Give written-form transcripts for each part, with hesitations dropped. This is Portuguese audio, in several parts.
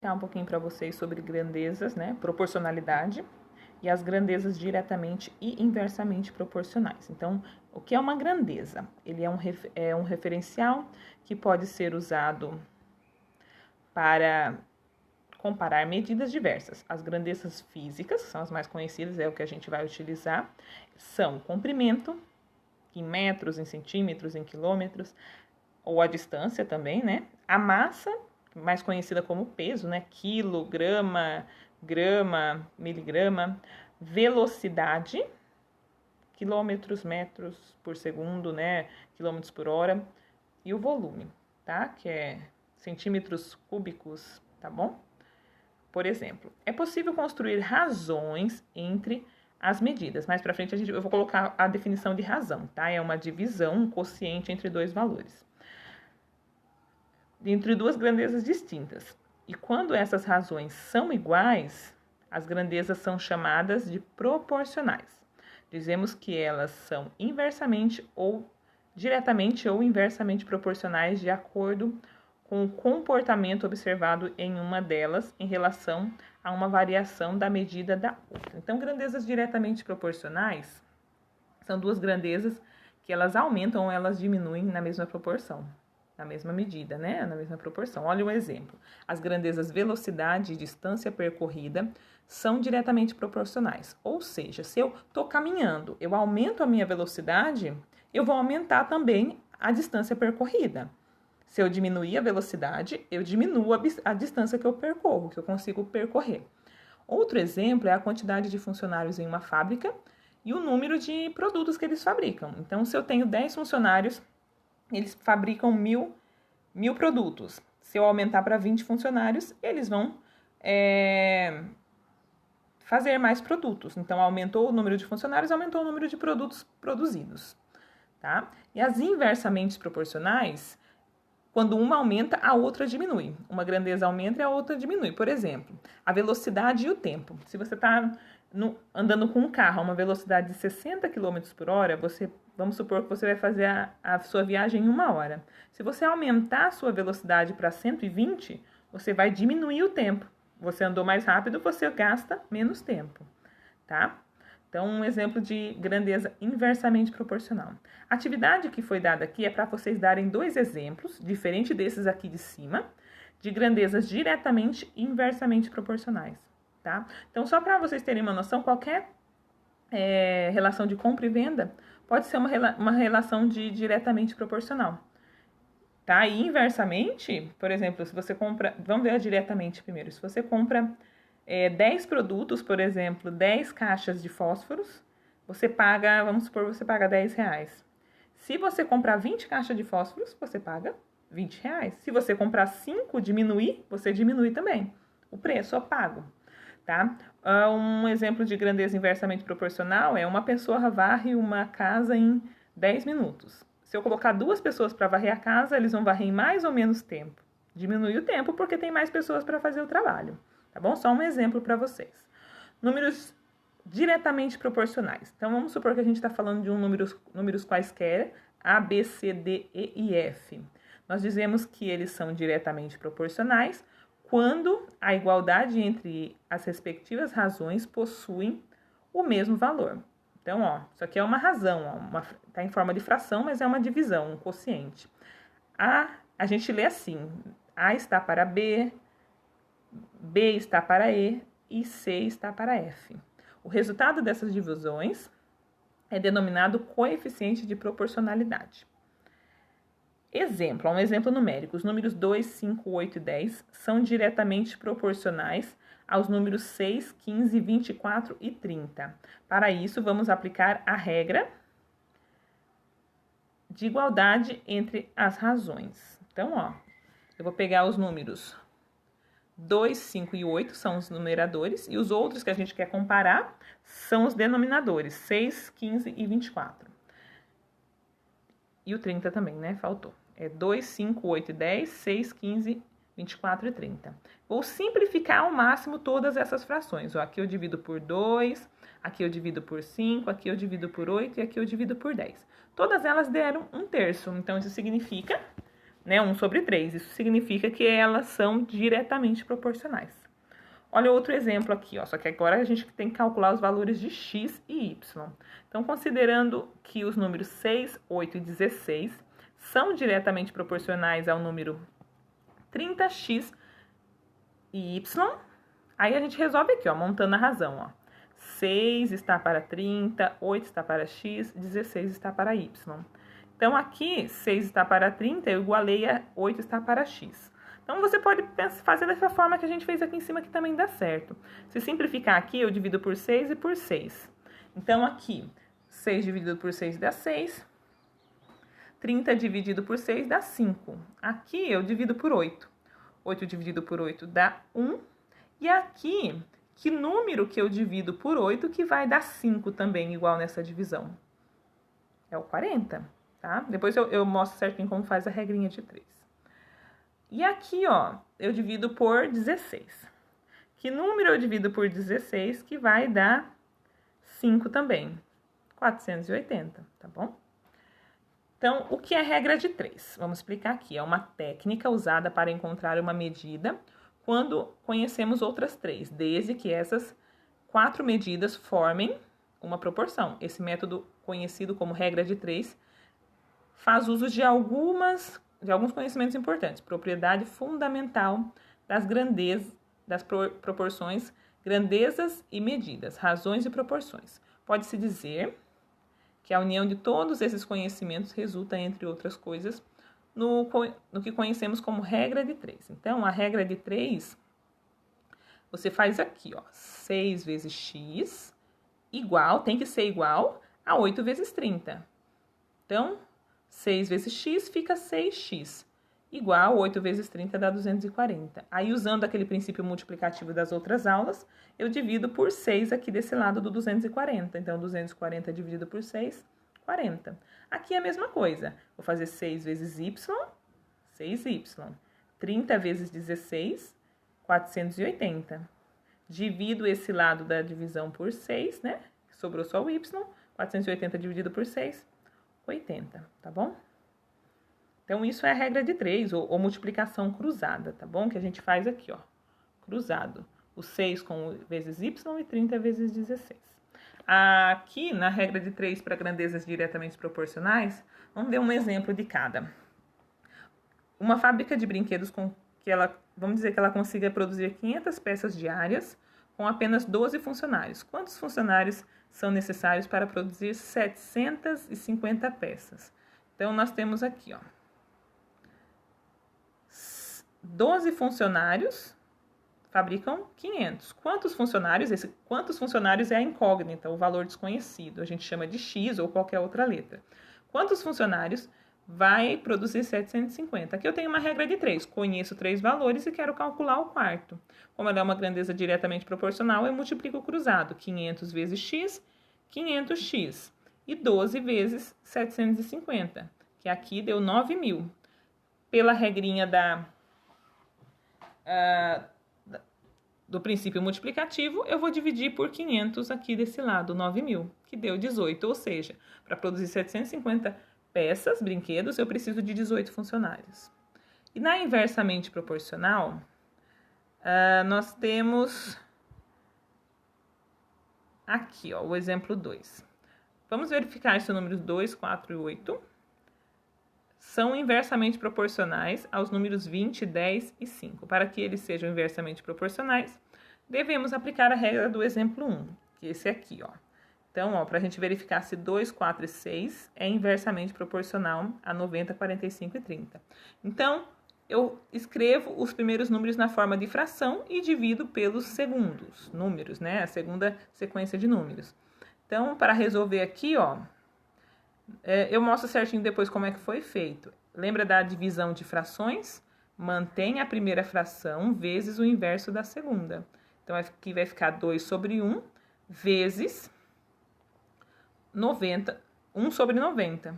explicar um pouquinho para vocês sobre grandezas, né? Proporcionalidade e as grandezas diretamente e inversamente proporcionais. Então, o que é uma grandeza? Ele é um referencial que pode ser usado para comparar medidas diversas. As grandezas físicas, que são as mais conhecidas, é o que a gente vai utilizar, são o comprimento, em metros, em centímetros, em quilômetros, ou a distância também, né? A massa, mais conhecida como peso, né? Quilo, grama, miligrama. Velocidade, quilômetros, metros por segundo, né? Quilômetros por hora. E o volume, tá? Que é centímetros cúbicos, tá bom? Por exemplo, é possível construir razões entre as medidas. Mais para frente eu vou colocar a definição de razão, tá? É uma divisão, um quociente entre dois valores, entre duas grandezas distintas. E quando essas razões são iguais, as grandezas são chamadas de proporcionais. Dizemos que elas são inversamente ou diretamente ou inversamente proporcionais de acordo com o comportamento observado em uma delas em relação a uma variação da medida da outra. Então, grandezas diretamente proporcionais são duas grandezas que elas aumentam ou elas diminuem na mesma proporção, na mesma medida, né? Na mesma proporção. Olha um exemplo. As grandezas velocidade e distância percorrida são diretamente proporcionais. Ou seja, se eu estou caminhando, eu aumento a minha velocidade, eu vou aumentar também a distância percorrida. Se eu diminuir a velocidade, eu diminuo a distância que eu percorro, que eu consigo percorrer. Outro exemplo é a quantidade de funcionários em uma fábrica e o número de produtos que eles fabricam. Então, se eu tenho 10 funcionários, eles fabricam mil produtos. Se eu aumentar para 20 funcionários, eles vão fazer mais produtos. Então, aumentou o número de funcionários, aumentou o número de produtos produzidos. Tá? E as inversamente proporcionais, quando uma aumenta, a outra diminui. Uma grandeza aumenta e a outra diminui. Por exemplo, a velocidade e o tempo. Se você está andando com um carro a uma velocidade de 60 km por hora, vamos supor que você vai fazer a sua viagem em 1 hora. Se você aumentar a sua velocidade para 120, você vai diminuir o tempo. Você andou mais rápido, você gasta menos tempo, tá? Então, um exemplo de grandeza inversamente proporcional. A atividade que foi dada aqui é para vocês darem 2 exemplos, diferente desses aqui de cima, de grandezas diretamente e inversamente proporcionais, tá? Então, só para vocês terem uma noção, qualquer relação de compra e venda pode ser uma relação de diretamente proporcional, tá? E inversamente, por exemplo, se você compra... Vamos ver diretamente primeiro. Se você compra 10 produtos, por exemplo, 10 caixas de fósforos, você paga, vamos supor, você paga R$10. Se você comprar 20 caixas de fósforos, você paga R$20. Se você comprar 5, diminuir, você diminui também o preço pago, tá? Um exemplo de grandeza inversamente proporcional é uma pessoa varre uma casa em 10 minutos. Se eu colocar 2 pessoas para varrer a casa, eles vão varrer em mais ou menos tempo. Diminui o tempo porque tem mais pessoas para fazer o trabalho. Tá bom? Só um exemplo para vocês. Números diretamente proporcionais. Então, vamos supor que a gente está falando de números quaisquer, A, B, C, D, E e F. Nós dizemos que eles são diretamente proporcionais quando a igualdade entre as respectivas razões possuem o mesmo valor. Então, ó, isso aqui é uma razão, está em forma de fração, mas é uma divisão, um quociente. A gente lê assim, A está para B, B está para E e C está para F. O resultado dessas divisões é denominado coeficiente de proporcionalidade. Exemplo, um exemplo numérico. Os números 2, 5, 8 e 10 são diretamente proporcionais aos números 6, 15, 24 e 30. Para isso, vamos aplicar a regra de igualdade entre as razões. Então, ó, eu vou pegar os números 2, 5 e 8 são os numeradores, e os outros que a gente quer comparar são os denominadores, 6, 15 e 24. E o 30 também, né? Faltou. É 2, 5, 8 e 10, 6, 15, 24 e 30. Vou simplificar ao máximo todas essas frações. Ó, aqui eu divido por 2, aqui eu divido por 5, aqui eu divido por 8 e aqui eu divido por 10. Todas elas deram 1/3, então isso significa né? 1 sobre 3. Isso significa que elas são diretamente proporcionais. Olha outro exemplo aqui, ó. Só que agora a gente tem que calcular os valores de x e y. Então, considerando que os números 6, 8 e 16 são diretamente proporcionais ao número 30x e y, aí a gente resolve aqui, ó, montando a razão, ó. 6 está para 30, 8 está para x, 16 está para y. Então, aqui, 6 está para 30, eu igualei a 8 está para x. Então, você pode fazer dessa forma que a gente fez aqui em cima, que também dá certo. Se simplificar aqui, eu divido por 6 e por 6. Então, aqui, 6 dividido por 6 dá 6. 30 dividido por 6 dá 5. Aqui, eu divido por 8. 8 dividido por 8 dá 1. E aqui, que número que eu divido por 8 que vai dar 5 também, igual nessa divisão? É o 40, tá? Depois eu mostro certinho como faz a regrinha de 3. E aqui, ó, eu divido por 16. Que número eu divido por 16 que vai dar 5 também? 480, tá bom? Então, o que é regra de 3? Vamos explicar aqui. É uma técnica usada para encontrar uma medida quando conhecemos outras 3, desde que essas 4 medidas formem uma proporção. Esse método, conhecido como regra de 3, faz uso de alguns conhecimentos importantes. Propriedade fundamental das proporções, grandezas e medidas, razões e proporções. Pode-se dizer que a união de todos esses conhecimentos resulta, entre outras coisas, no que conhecemos como regra de 3. Então, a regra de 3, você faz aqui, ó, 6 vezes x tem que ser igual a 8 vezes 30. Então, 6 vezes x fica 6x, igual 8 vezes 30 dá 240. Aí, usando aquele princípio multiplicativo das outras aulas, eu divido por 6 aqui desse lado do 240. Então, 240 dividido por 6, 40. Aqui é a mesma coisa. Vou fazer 6 vezes y, 6y. 30 vezes 16, 480. Divido esse lado da divisão por 6, né? Sobrou só o y. 480 dividido por 6, 80, tá bom? Então, isso é a regra de 3, ou multiplicação cruzada, tá bom? Que a gente faz aqui, ó, cruzado. O 6 vezes y e 30 vezes 16. Aqui, na regra de 3 para grandezas diretamente proporcionais, vamos ver um exemplo de cada. Uma fábrica de brinquedos vamos dizer que ela consiga produzir 500 peças diárias com apenas 12 funcionários. Quantos funcionários são necessários para produzir 750 peças? Então, nós temos aqui, ó, 12 funcionários fabricam 500. Quantos funcionários é a incógnita, o valor desconhecido. A gente chama de X ou qualquer outra letra. Quantos funcionários vai produzir 750? Aqui eu tenho uma regra de 3. Conheço 3 valores e quero calcular o quarto. Como ela é uma grandeza diretamente proporcional, eu multiplico o cruzado. 500 vezes x, 500x. E 12 vezes 750, que aqui deu 9.000. Pela regrinha do princípio multiplicativo, eu vou dividir por 500 aqui desse lado, 9.000, que deu 18. Ou seja, para produzir 750 peças, brinquedos, eu preciso de 18 funcionários. E na inversamente proporcional, nós temos aqui, ó, o exemplo 2. Vamos verificar se os números 2, 4 e 8 são inversamente proporcionais aos números 20, 10 e 5. Para que eles sejam inversamente proporcionais, devemos aplicar a regra do exemplo 1, que é esse aqui, ó. Então, para a gente verificar se 2, 4 e 6 é inversamente proporcional a 90, 45 e 30. Então, eu escrevo os primeiros números na forma de fração e divido pelos segundos números, né? A segunda sequência de números. Então, para resolver aqui, ó, eu mostro certinho depois como é que foi feito. Lembra da divisão de frações? Mantém a primeira fração vezes o inverso da segunda. Então, aqui vai ficar 2 sobre 1 vezes 90, 1 sobre 90.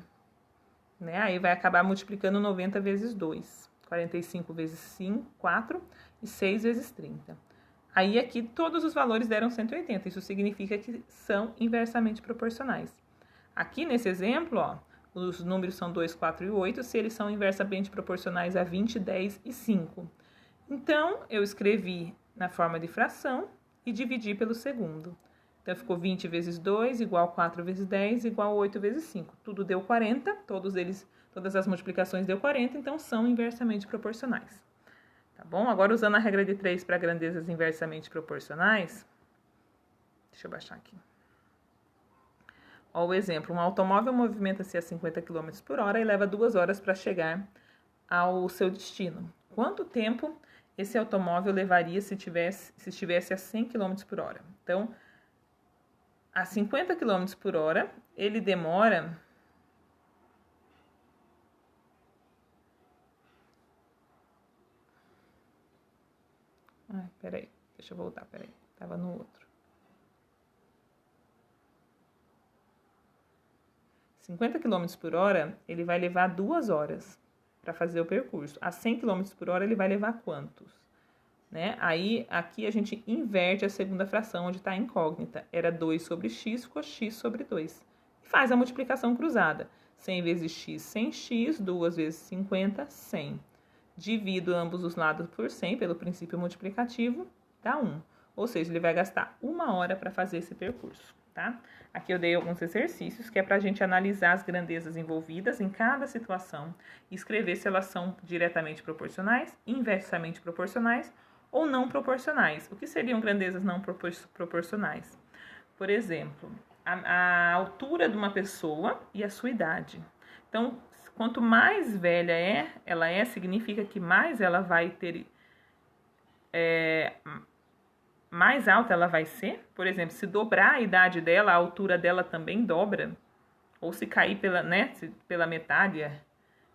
Né? Aí vai acabar multiplicando 90 vezes 2. 45 vezes 5, 4 e 6 vezes 30. Aí aqui todos os valores deram 180. Isso significa que são inversamente proporcionais. Aqui nesse exemplo, ó, os números são 2, 4 e 8, se eles são inversamente proporcionais a 20, 10 e 5. Então, eu escrevi na forma de fração e dividi pelo segundo. Então, ficou 20 vezes 2 igual 4 vezes 10 igual 8 vezes 5. Tudo deu 40, todas as multiplicações deu 40, então são inversamente proporcionais. Tá bom? Agora, usando a regra de 3 para grandezas inversamente proporcionais, deixa eu baixar aqui. Ó, o exemplo, um automóvel movimenta-se a 50 km por hora e leva 2 horas para chegar ao seu destino. Quanto tempo esse automóvel levaria se estivesse a 100 km por hora? Então, a 50 km por hora, ele demora... peraí, deixa eu voltar, peraí, tava no outro. 50 km por hora, ele vai levar 2 horas para fazer o percurso. A 100 km por hora, ele vai levar quantos? Né? Aí, aqui a gente inverte a segunda fração, onde está a incógnita. Era 2 sobre x, ficou x sobre 2. E faz a multiplicação cruzada. 100 vezes x, 100x, 2 vezes 50, 100. Divido ambos os lados por 100, pelo princípio multiplicativo, dá 1. Ou seja, ele vai gastar 1 hora para fazer esse percurso. Tá? Aqui eu dei alguns exercícios que é para a gente analisar as grandezas envolvidas em cada situação e escrever se elas são diretamente proporcionais, inversamente proporcionais ou não proporcionais. O que seriam grandezas não proporcionais? Por exemplo, a altura de uma pessoa e a sua idade. Então, quanto mais velha ela é, significa que mais ela vai ter... mais alta ela vai ser. Por exemplo, se dobrar a idade dela, a altura dela também dobra. Ou se cair pela metade,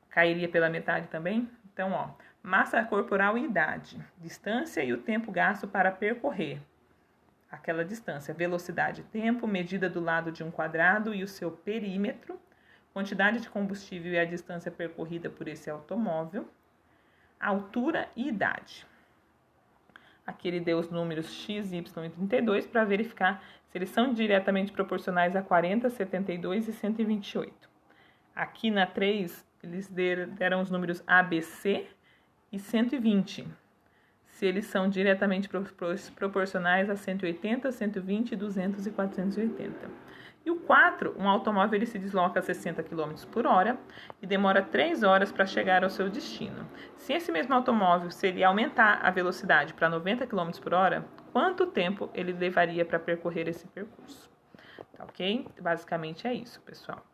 cairia pela metade também. Então, ó, massa corporal e idade, distância e o tempo gasto para percorrer aquela distância, velocidade e tempo, medida do lado de um quadrado e o seu perímetro, quantidade de combustível e a distância percorrida por esse automóvel, altura e idade. Aqui ele deu os números x, y e 32 para verificar se eles são diretamente proporcionais a 40, 72 e 128. Aqui na 3, eles deram os números A, B, C e 120. Se eles são diretamente proporcionais a 180, 120, 200 e 480. E o 4, um automóvel ele se desloca a 60 km por hora e demora 3 horas para chegar ao seu destino. Se esse mesmo automóvel, se ele aumentar a velocidade para 90 km por hora, quanto tempo ele levaria para percorrer esse percurso? Tá ok? Basicamente é isso, pessoal.